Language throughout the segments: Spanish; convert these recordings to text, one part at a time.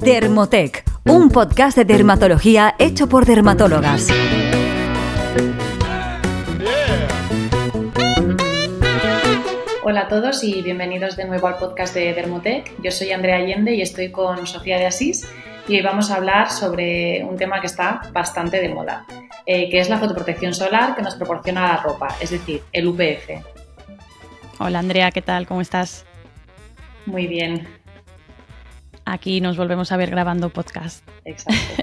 Dermotec, un podcast de dermatología hecho por dermatólogas. Hola a todos y bienvenidos de nuevo al podcast de Dermotec. Yo soy Andrea Allende y estoy con Sofía de Asís y hoy vamos a hablar sobre un tema que está bastante de moda, que es la fotoprotección solar que nos proporciona la ropa, es decir, el UPF. Hola Andrea, ¿qué tal? ¿Cómo estás? Muy bien. Aquí nos volvemos a ver grabando podcast. Exacto.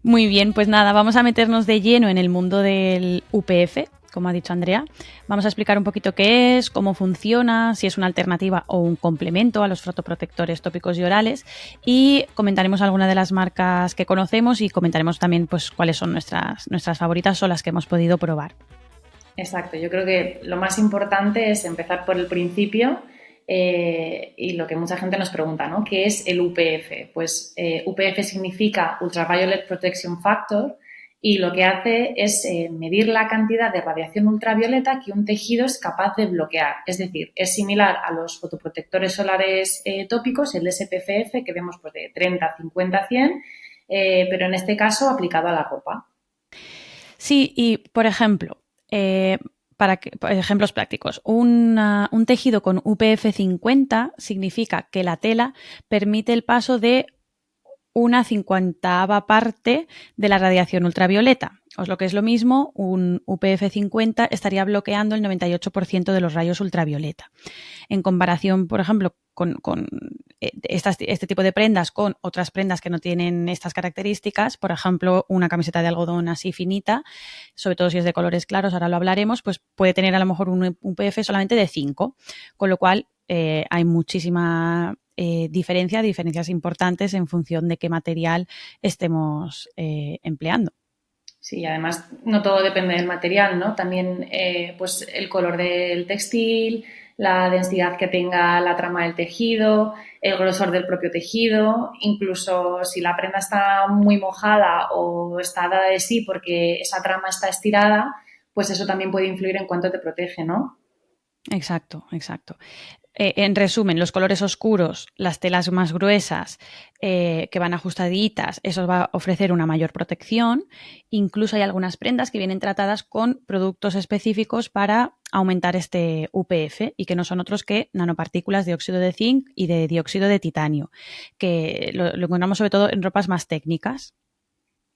Muy bien, pues nada, vamos a meternos de lleno en el mundo del UPF, como ha dicho Andrea. Vamos a explicar un poquito qué es, cómo funciona, si es una alternativa o un complemento a los fotoprotectores tópicos y orales, y comentaremos algunas de las marcas que conocemos y comentaremos también pues cuáles son nuestras favoritas o las que hemos podido probar. Exacto, yo creo que lo más importante es empezar por el principio. Y lo que mucha gente nos pregunta, ¿no? ¿Qué es el UPF? Pues UPF significa Ultraviolet Protection Factor y lo que hace es medir la cantidad de radiación ultravioleta que un tejido es capaz de bloquear. Es decir, es similar a los fotoprotectores solares tópicos, el SPFF, que vemos pues, de 30, 50, 100, pero en este caso aplicado a la ropa. Sí, y por ejemplo, ejemplos prácticos, un tejido con UPF 50 significa que la tela permite el paso de una 50ª parte de la radiación ultravioleta. O lo que es lo mismo, un UPF 50 estaría bloqueando el 98% de los rayos ultravioleta. En comparación, por ejemplo, con este tipo de prendas con otras prendas que no tienen estas características, por ejemplo, una camiseta de algodón así finita, sobre todo si es de colores claros, ahora lo hablaremos, pues puede tener a lo mejor un UPF solamente de 5, con lo cual hay muchísima diferencias importantes en función de qué material estemos empleando. Sí, además no todo depende del material, ¿no? También pues el color del textil, la densidad que tenga la trama del tejido, el grosor del propio tejido, incluso si la prenda está muy mojada o está dada de sí porque esa trama está estirada, pues eso también puede influir en cuánto te protege, ¿no? Exacto. En resumen, los colores oscuros, las telas más gruesas, que van ajustaditas, eso va a ofrecer una mayor protección. Incluso hay algunas prendas que vienen tratadas con productos específicos para aumentar este UPF y que no son otros que nanopartículas de óxido de zinc y de dióxido de titanio, que lo encontramos sobre todo en ropas más técnicas.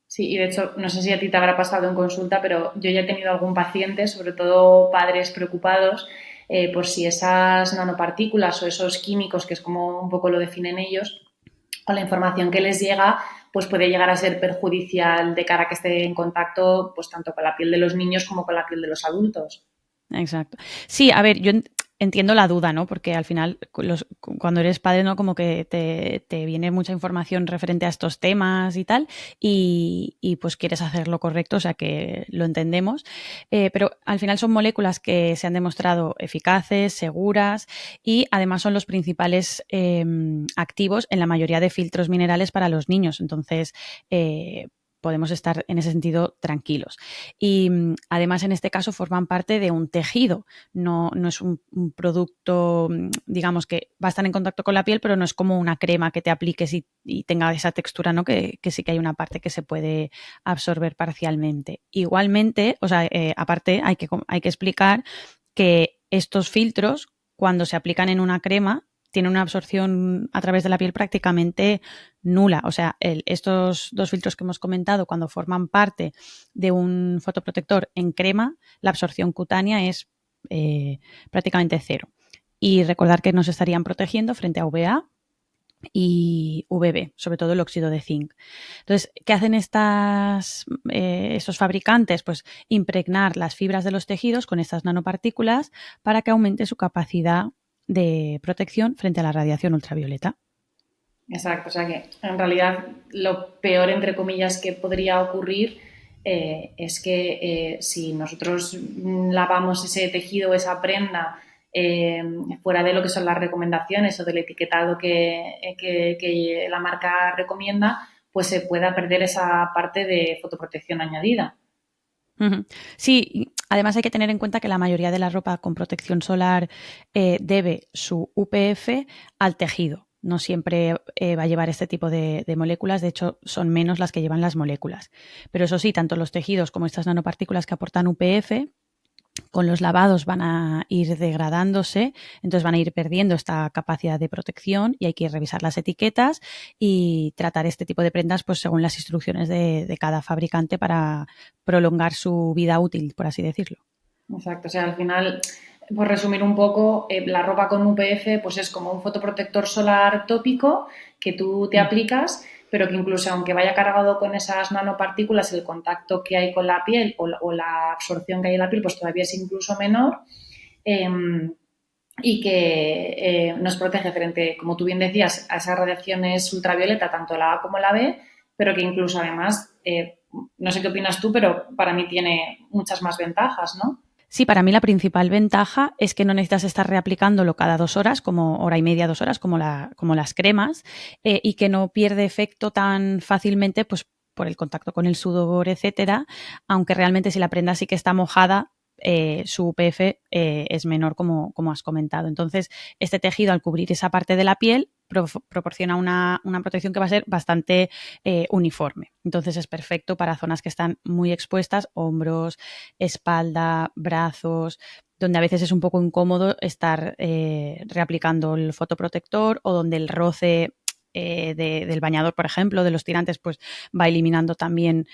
Sí, y de hecho, no sé si a ti te habrá pasado en consulta, pero yo ya he tenido algún paciente, sobre todo padres preocupados, por si esas nanopartículas o esos químicos, que es como un poco lo definen ellos, o la información que les llega, pues puede llegar a ser perjudicial de cara a que esté en contacto, pues tanto con la piel de los niños como con la piel de los adultos. Exacto. Sí, a ver, yo entiendo la duda, ¿no? Porque al final, cuando eres padre, ¿no? Como que te viene mucha información referente a estos temas y tal, y pues quieres hacer lo correcto, o sea que lo entendemos. Pero al final son moléculas que se han demostrado eficaces, seguras, y además son los principales activos en la mayoría de filtros minerales para los niños. Entonces, podemos estar en ese sentido tranquilos. Y además en este caso forman parte de un tejido, no es un producto, digamos, que va a estar en contacto con la piel, pero no es como una crema que te apliques y tenga esa textura, ¿no? Que sí que hay una parte que se puede absorber parcialmente. Igualmente, o sea, aparte hay que explicar que estos filtros, cuando se aplican en una crema, tiene una absorción a través de la piel prácticamente nula. O sea, estos dos filtros que hemos comentado, cuando forman parte de un fotoprotector en crema, la absorción cutánea es prácticamente cero. Y recordar que nos estarían protegiendo frente a UVA y UVB, sobre todo el óxido de zinc. Entonces, ¿qué hacen estos fabricantes? Pues impregnar las fibras de los tejidos con estas nanopartículas para que aumente su capacidad de protección frente a la radiación ultravioleta. Exacto, o sea que en realidad lo peor, entre comillas, que podría ocurrir es que si nosotros lavamos ese tejido, esa prenda, fuera de lo que son las recomendaciones o del etiquetado que la marca recomienda, pues se pueda perder esa parte de fotoprotección añadida. Sí, además hay que tener en cuenta que la mayoría de la ropa con protección solar debe su UPF al tejido. no siempre va a llevar este tipo de moléculas, de hecho son menos las que llevan las moléculas. Pero eso sí, tanto los tejidos como estas nanopartículas que aportan UPF, con los lavados van a ir degradándose, entonces van a ir perdiendo esta capacidad de protección y hay que revisar las etiquetas y tratar este tipo de prendas pues según las instrucciones de cada fabricante para prolongar su vida útil, por así decirlo. Exacto, o sea, al final, por resumir un poco, la ropa con UPF pues es como un fotoprotector solar tópico que tú te aplicas, pero que incluso aunque vaya cargado con esas nanopartículas, el contacto que hay con la piel o la absorción que hay en la piel pues todavía es incluso menor. Y que nos protege frente, como tú bien decías, a esas radiaciones ultravioleta, tanto la A como la B, pero que incluso además, no sé qué opinas tú, pero para mí tiene muchas más ventajas, ¿no? Sí, para mí la principal ventaja es que no necesitas estar reaplicándolo cada 2 horas, como hora y media, 2 horas, como las cremas, y que no pierde efecto tan fácilmente, pues por el contacto con el sudor, etcétera, aunque realmente si la prenda sí que está mojada, su UPF es menor, como has comentado. Entonces, este tejido, al cubrir esa parte de la piel, proporciona una protección que va a ser bastante uniforme. Entonces, es perfecto para zonas que están muy expuestas, hombros, espalda, brazos, donde a veces es un poco incómodo estar reaplicando el fotoprotector o donde el roce del bañador, por ejemplo, de los tirantes, pues va eliminando también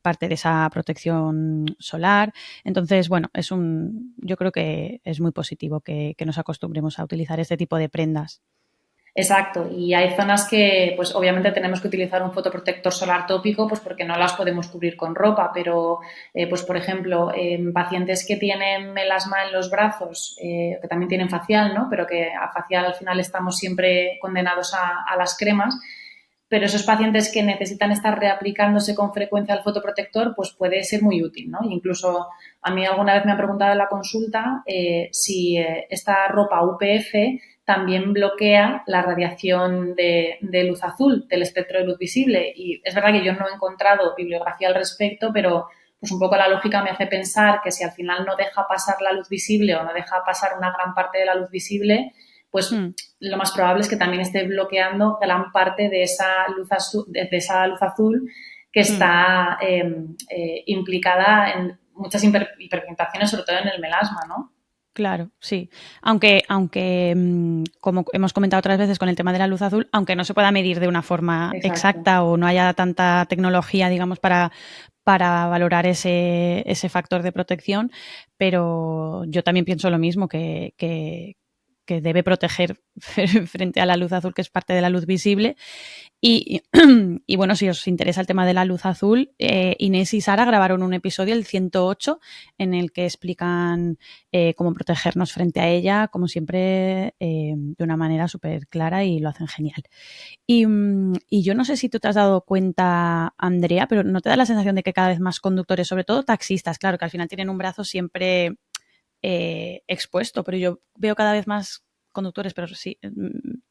parte de esa protección solar. Entonces, bueno, yo creo que es muy positivo que nos acostumbremos a utilizar este tipo de prendas. Exacto, y hay zonas que pues obviamente tenemos que utilizar un fotoprotector solar tópico pues porque no las podemos cubrir con ropa, pero pues por ejemplo pacientes que tienen melasma en los brazos, que también tienen facial, ¿no? Pero que a facial al final estamos siempre condenados a las cremas, pero esos pacientes que necesitan estar reaplicándose con frecuencia al fotoprotector pues puede ser muy útil, ¿no? Incluso a mí alguna vez me han preguntado en la consulta si esta ropa UPF también bloquea la radiación de luz azul, del espectro de luz visible. Y es verdad que yo no he encontrado bibliografía al respecto, pero pues un poco la lógica me hace pensar que si al final no deja pasar la luz visible o no deja pasar una gran parte de la luz visible, pues lo más probable es que también esté bloqueando gran parte de esa luz azul que está implicada en muchas hiperpigmentaciones, sobre todo en el melasma, ¿no? Claro, sí. Aunque como hemos comentado otras veces con el tema de la luz azul, aunque no se pueda medir de una forma exacta o no haya tanta tecnología, digamos, para valorar ese factor de protección, pero yo también pienso lo mismo, que debe proteger frente a la luz azul, que es parte de la luz visible. Y bueno, si os interesa el tema de la luz azul, Inés y Sara grabaron un episodio, el 108, en el que explican cómo protegernos frente a ella, como siempre, de una manera súper clara, y lo hacen genial. Y yo no sé si tú te has dado cuenta, Andrea, pero ¿no te da la sensación de que cada vez más conductores, sobre todo taxistas, claro, que al final tienen un brazo siempre expuesto, pero yo veo cada vez más conductores, pero sí,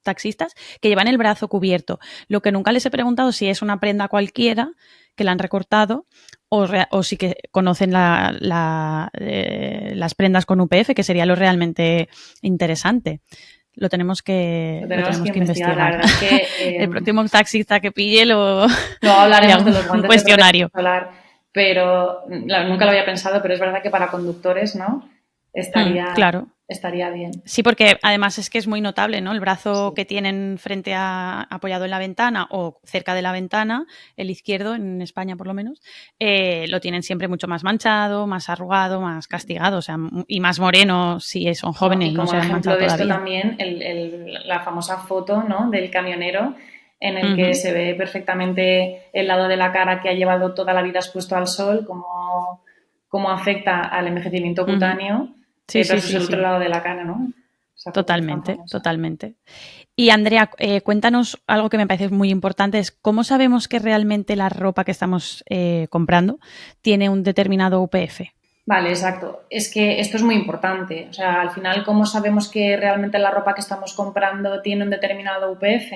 taxistas, que llevan el brazo cubierto? Lo que nunca les he preguntado si es una prenda cualquiera que la han recortado o si que conocen las prendas con UPF, que sería lo realmente interesante. Lo tenemos que investigar. La verdad es que, el próximo taxista que pille no hablaremos de los guantes un cuestionario. Solar, pero nunca lo había pensado, pero es verdad que para conductores, ¿no? Estaría bien. Sí, porque además es que es muy notable, ¿no? El brazo que tienen apoyado en la ventana o cerca de la ventana, el izquierdo, en España por lo menos, lo tienen siempre mucho más manchado, más arrugado, más castigado, o sea, y más moreno si son jóvenes y no se han manchado todavía. Como ejemplo de esto también, la famosa foto, ¿no?, del camionero, en el que se ve perfectamente el lado de la cara que ha llevado toda la vida expuesto al sol, cómo afecta al envejecimiento cutáneo. El otro lado de la cara, ¿no? Totalmente. Y Andrea, cuéntanos algo que me parece muy importante, es cómo sabemos que realmente la ropa que estamos comprando tiene un determinado UPF. Vale, exacto. Es que esto es muy importante. O sea, al final, ¿cómo sabemos que realmente la ropa que estamos comprando tiene un determinado UPF?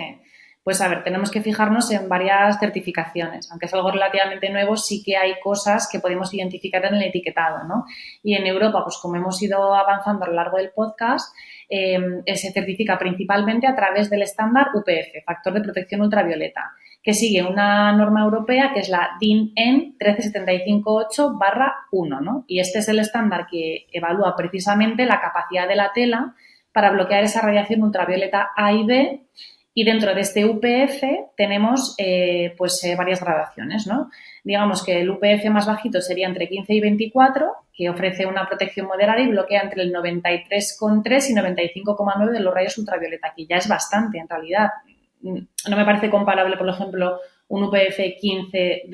Pues a ver, tenemos que fijarnos en varias certificaciones. Aunque es algo relativamente nuevo, sí que hay cosas que podemos identificar en el etiquetado, ¿no? Y en Europa, pues como hemos ido avanzando a lo largo del podcast, se certifica principalmente a través del estándar UPF, Factor de Protección Ultravioleta, que sigue una norma europea que es la DIN EN 13758/1, ¿no? Y este es el estándar que evalúa precisamente la capacidad de la tela para bloquear esa radiación ultravioleta A y B. Y dentro de este UPF tenemos varias gradaciones, ¿no? Digamos que el UPF más bajito sería entre 15 y 24, que ofrece una protección moderada y bloquea entre el 93,3 y 95,9 de los rayos ultravioleta, que ya es bastante en realidad. No me parece comparable, por ejemplo, un UPF 15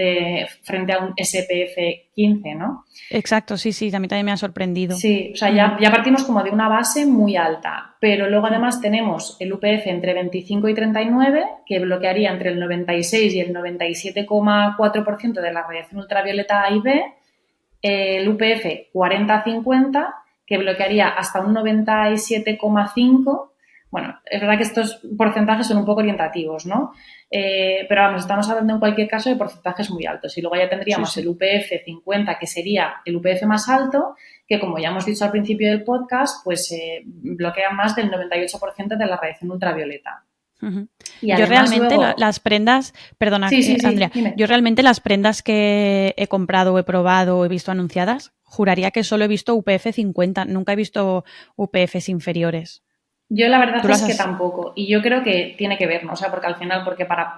frente a un SPF 15, ¿no? Exacto, sí, a mí también me ha sorprendido. Sí, o sea, ya partimos como de una base muy alta, pero luego además tenemos el UPF entre 25 y 39, que bloquearía entre el 96 y el 97,4% de la radiación ultravioleta A y B, el UPF 40-50, que bloquearía hasta un 97,5%. Bueno, es verdad que estos porcentajes son un poco orientativos, ¿no? Pero vamos, estamos hablando en cualquier caso de porcentajes muy altos. Y luego ya tendríamos el UPF 50, que sería el UPF más alto, que como ya hemos dicho al principio del podcast, pues bloquea más del 98% de la radiación ultravioleta. Uh-huh. Yo realmente luego... las prendas, perdona, Andrea, dime. Yo realmente las prendas que he comprado, he probado o he visto anunciadas, juraría que solo he visto UPF 50, nunca he visto UPFs inferiores. Yo la verdad es que tampoco, y yo creo que tiene que ver, ¿no? O sea, porque al final,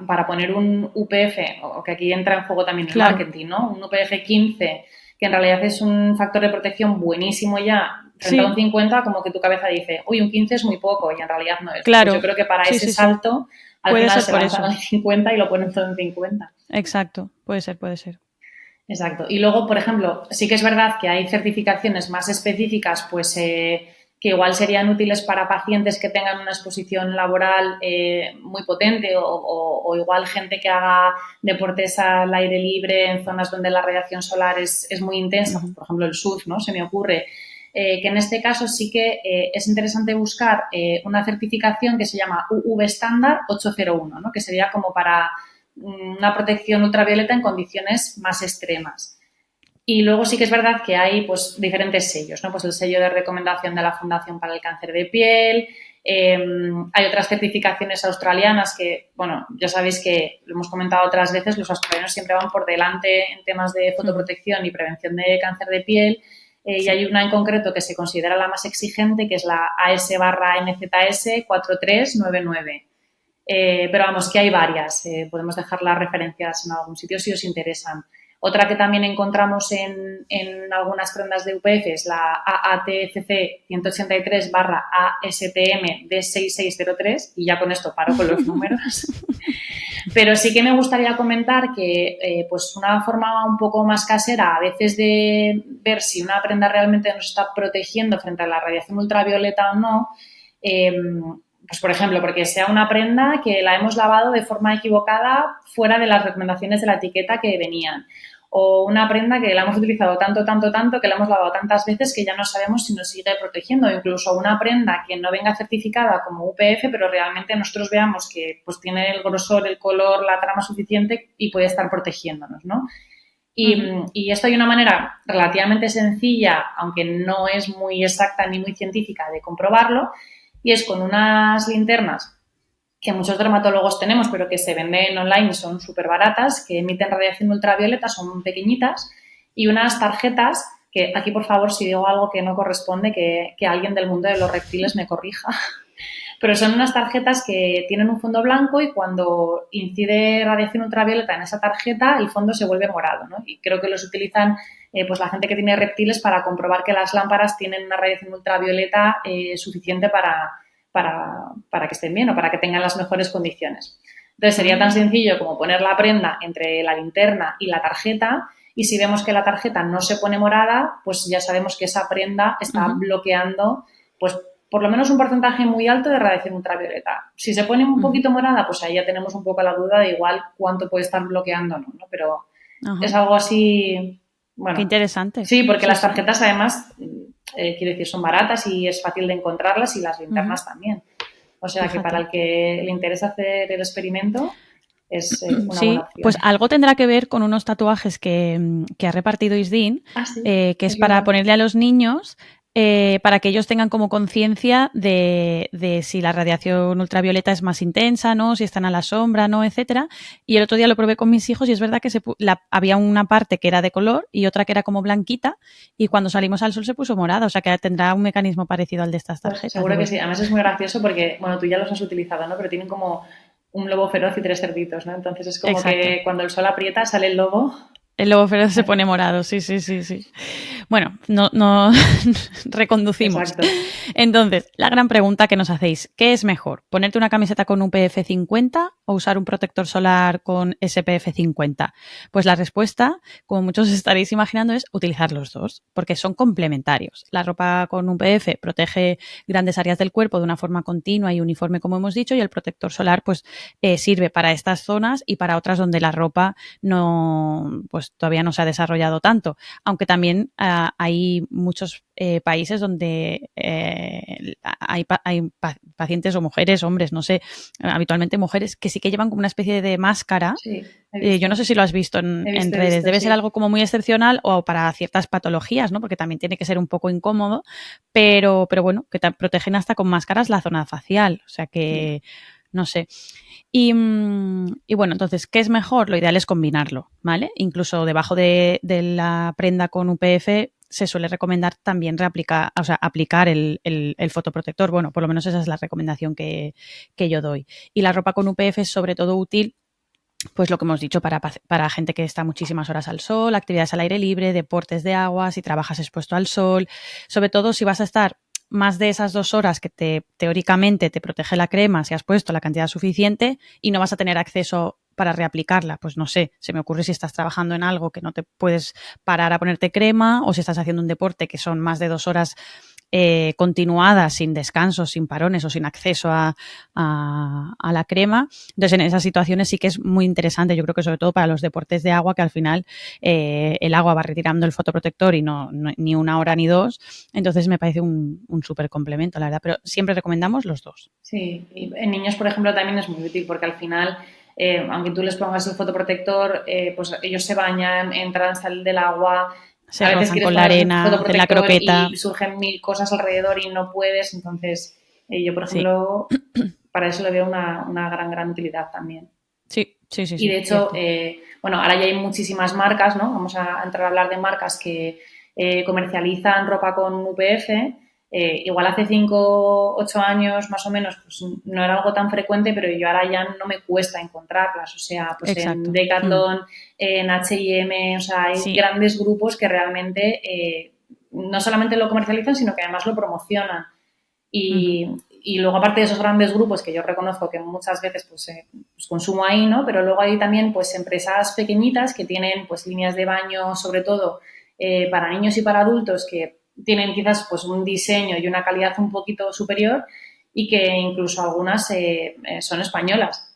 para poner un UPF, o que aquí entra en juego también el marketing, ¿no? Un UPF 15, que en realidad es un factor de protección buenísimo ya, frente a un 50, como que tu cabeza dice, uy, un 15 es muy poco, y en realidad no es. Claro. Pues yo creo que para ese salto, al puede final ser se lanzan al 50 y lo ponen todo en 50. Exacto, puede ser. Exacto. Y luego, por ejemplo, sí que es verdad que hay certificaciones más específicas, pues... que igual serían útiles para pacientes que tengan una exposición laboral muy potente o igual gente que haga deportes al aire libre en zonas donde la radiación solar es muy intensa, por ejemplo el surf, ¿no? Se me ocurre. Que en este caso sí que es interesante buscar una certificación que se llama UV Standard 801, ¿no? Que sería como para una protección ultravioleta en condiciones más extremas. Y luego sí que es verdad que hay pues diferentes sellos, ¿no? Pues el sello de recomendación de la Fundación para el Cáncer de Piel, hay otras certificaciones australianas que, bueno, ya sabéis que lo hemos comentado otras veces, los australianos siempre van por delante en temas de fotoprotección y prevención de cáncer de piel, y hay una en concreto que se considera la más exigente, que es la AS/NZS 4399. Pero vamos, que hay varias, podemos dejar las referencias en algún sitio si os interesan. Otra que también encontramos en algunas prendas de UPF es la AATCC 183/ASTM D6603, y ya con esto paro con los números. Pero sí que me gustaría comentar que pues una forma un poco más casera a veces de ver si una prenda realmente nos está protegiendo frente a la radiación ultravioleta o no, pues por ejemplo, porque sea una prenda que la hemos lavado de forma equivocada fuera de las recomendaciones de la etiqueta que venían. O una prenda que la hemos utilizado tanto, que la hemos lavado tantas veces que ya no sabemos si nos sigue protegiendo. O incluso una prenda que no venga certificada como UPF, pero realmente nosotros veamos que pues tiene el grosor, el color, la trama suficiente y puede estar protegiéndonos, ¿no? Y esto hay una manera relativamente sencilla, aunque no es muy exacta ni muy científica, de comprobarlo, y es con unas linternas que muchos dermatólogos tenemos, pero que se venden online y son súper baratas, que emiten radiación ultravioleta, son pequeñitas, y unas tarjetas, que aquí, por favor, si digo algo que no corresponde, que alguien del mundo de los reptiles me corrija, pero son unas tarjetas que tienen un fondo blanco y cuando incide radiación ultravioleta en esa tarjeta, el fondo se vuelve morado, ¿no? Y creo que los utilizan pues la gente que tiene reptiles para comprobar que las lámparas tienen una radiación ultravioleta suficiente para que estén bien o para que tengan las mejores condiciones. Entonces, sería tan sencillo como poner la prenda entre la linterna y la tarjeta, y si vemos que la tarjeta no se pone morada, pues ya sabemos que esa prenda está bloqueando, pues por lo menos un porcentaje muy alto de radiación ultravioleta. Si se pone un poquito morada, pues ahí ya tenemos un poco la duda de igual cuánto puede estar bloqueando, ¿no? Pero es algo así, bueno. Qué interesante. Sí, porque las tarjetas además... quiero decir, son baratas y es fácil de encontrarlas, y las linternas también. O sea que para el que le interesa hacer el experimento es una Sí, buena opción. pues algo tendrá que ver con unos tatuajes que ha repartido Isdin, Sí, que es para ponerle a los niños para que ellos tengan como conciencia de si la radiación ultravioleta es más intensa, ¿no? Si están a la sombra, ¿no? Etcétera. Y el otro día lo probé con mis hijos y es verdad que había una parte que era de color y otra que era como blanquita y cuando salimos al sol se puso morada, o sea que tendrá un mecanismo parecido al de estas tarjetas. Pues seguro que sí. Además es muy gracioso porque, bueno, tú ya los has utilizado, ¿no? Pero tienen como un lobo feroz y 3 cerditos, ¿no? Entonces es como que cuando el sol aprieta sale el lobo. El lobo feroz se pone morado, sí. Bueno, no reconducimos. Exacto. Entonces, la gran pregunta que nos hacéis, ¿qué es mejor? ¿Ponerte una camiseta con UPF 50 o usar un protector solar con SPF 50? Pues la respuesta, como muchos estaréis imaginando, es utilizar los dos, porque son complementarios. La ropa con UPF protege grandes áreas del cuerpo de una forma continua y uniforme, como hemos dicho, y el protector solar pues sirve para estas zonas y para otras donde la ropa no, pues todavía no se ha desarrollado tanto, aunque también hay muchos países donde hay pacientes o mujeres, hombres, no sé, habitualmente mujeres, que sí que llevan como una especie de máscara. Sí, yo no sé si lo has visto en redes. Debe ser algo como muy excepcional o para ciertas patologías, ¿no? Porque también tiene que ser un poco incómodo, pero bueno, que te protegen hasta con máscaras la zona facial. O sea que, no sé. Y bueno, entonces, ¿qué es mejor? Lo ideal es combinarlo, ¿vale? Incluso debajo de la prenda con UPF se suele recomendar también aplicar el fotoprotector. Bueno, por lo menos esa es la recomendación que yo doy. Y la ropa con UPF es sobre todo útil, pues lo que hemos dicho, para gente que está muchísimas horas al sol, actividades al aire libre, deportes de agua, si trabajas expuesto al sol, sobre todo si vas a estar más de esas 2 horas que teóricamente te protege la crema, si has puesto la cantidad suficiente y no vas a tener acceso para reaplicarla, pues no sé, se me ocurre si estás trabajando en algo que no te puedes parar a ponerte crema o si estás haciendo un deporte que son más de 2 horas continuadas, sin descansos, sin parones o sin acceso a la crema. Entonces, en esas situaciones sí que es muy interesante, yo creo que sobre todo para los deportes de agua, que al final el agua va retirando el fotoprotector y no ni 1 hora ni 2. Entonces, me parece un súper complemento, la verdad. Pero siempre recomendamos los dos. Sí, y en niños, por ejemplo, también es muy útil porque al final, aunque tú les pongas el fotoprotector, pues ellos se bañan, entran, salen del agua. Se rozan con la arena, de la croqueta. Y surgen 1000 cosas alrededor y no puedes. Entonces, yo, por ejemplo, para eso le veo una gran utilidad también. Sí. Y de hecho, bueno, ahora ya hay muchísimas marcas, ¿no? Vamos a entrar a hablar de marcas que comercializan ropa con UPF. Igual hace 5 o 8 años más o menos pues no era algo tan frecuente, pero yo ahora ya no me cuesta encontrarlas. O sea, pues en Decathlon, en H&M, o sea, hay grandes grupos que realmente no solamente lo comercializan, sino que además lo promocionan. Y luego, aparte de esos grandes grupos que yo reconozco que muchas veces pues consumo ahí, ¿no? Pero luego hay también pues empresas pequeñitas que tienen pues líneas de baño, sobre todo para niños y para adultos, que tienen quizás pues un diseño y una calidad un poquito superior y que incluso algunas son españolas.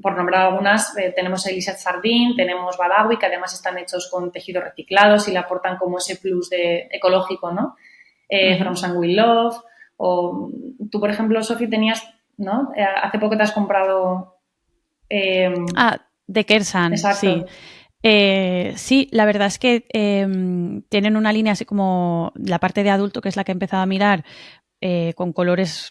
Por nombrar algunas, tenemos Elisat Sardín, tenemos Badawi, que además están hechos con tejidos reciclados y le aportan como ese plus de ecológico, ¿no? From Sun With Love, o tú, por ejemplo, Sofi, tenías, ¿no? Hace poco te has comprado... de Kersan, exacto. Sí. Sí, la verdad es que tienen una línea así como la parte de adulto, que es la que he empezado a mirar, con colores,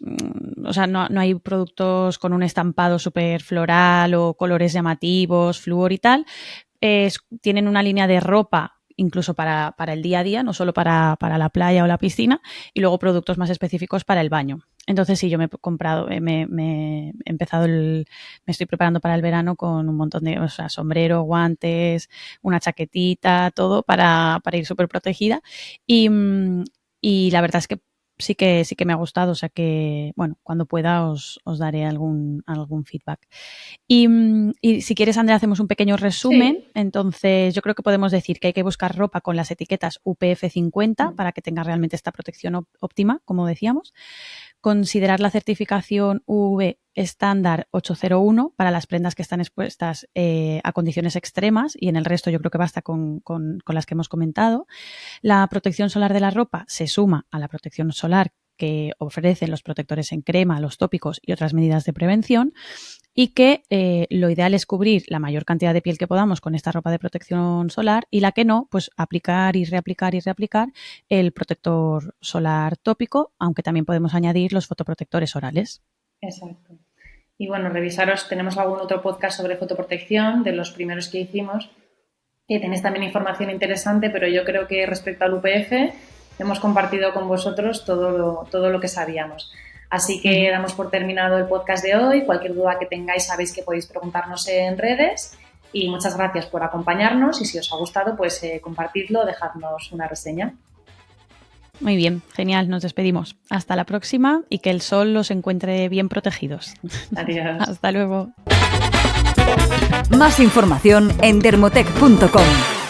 o sea, no hay productos con un estampado súper floral o colores llamativos, flúor y tal. Tienen una línea de ropa incluso para el día a día, no solo para la playa o la piscina, y luego productos más específicos para el baño. Entonces sí, yo me he comprado, me estoy preparando para el verano con un montón de, o sea, sombrero, guantes, una chaquetita, todo para ir súper protegida. Y la verdad es que sí que me ha gustado, o sea que, bueno, cuando pueda os daré algún feedback. Y si quieres, Andrea, hacemos un pequeño resumen. Sí. Entonces, yo creo que podemos decir que hay que buscar ropa con las etiquetas UPF 50 para que tenga realmente esta protección óptima, como decíamos. Considerar la certificación UV estándar 801 para las prendas que están expuestas a condiciones extremas, y en el resto yo creo que basta con las que hemos comentado. La protección solar de la ropa se suma a la protección solar que ofrecen los protectores en crema, los tópicos y otras medidas de prevención, y que lo ideal es cubrir la mayor cantidad de piel que podamos con esta ropa de protección solar, y la que no, pues aplicar y reaplicar el protector solar tópico, aunque también podemos añadir los fotoprotectores orales. Exacto. Y bueno, revisaros, tenemos algún otro podcast sobre fotoprotección, de los primeros que hicimos, que tenéis también información interesante, pero yo creo que respecto al UPF hemos compartido con vosotros todo lo que sabíamos. Así que damos por terminado el podcast de hoy. Cualquier duda que tengáis sabéis que podéis preguntarnos en redes, y muchas gracias por acompañarnos, y si os ha gustado, pues compartidlo, dejadnos una reseña. Muy bien, genial, nos despedimos. Hasta la próxima y que el sol los encuentre bien protegidos. Adiós. Hasta luego. Más información en dermotech.com.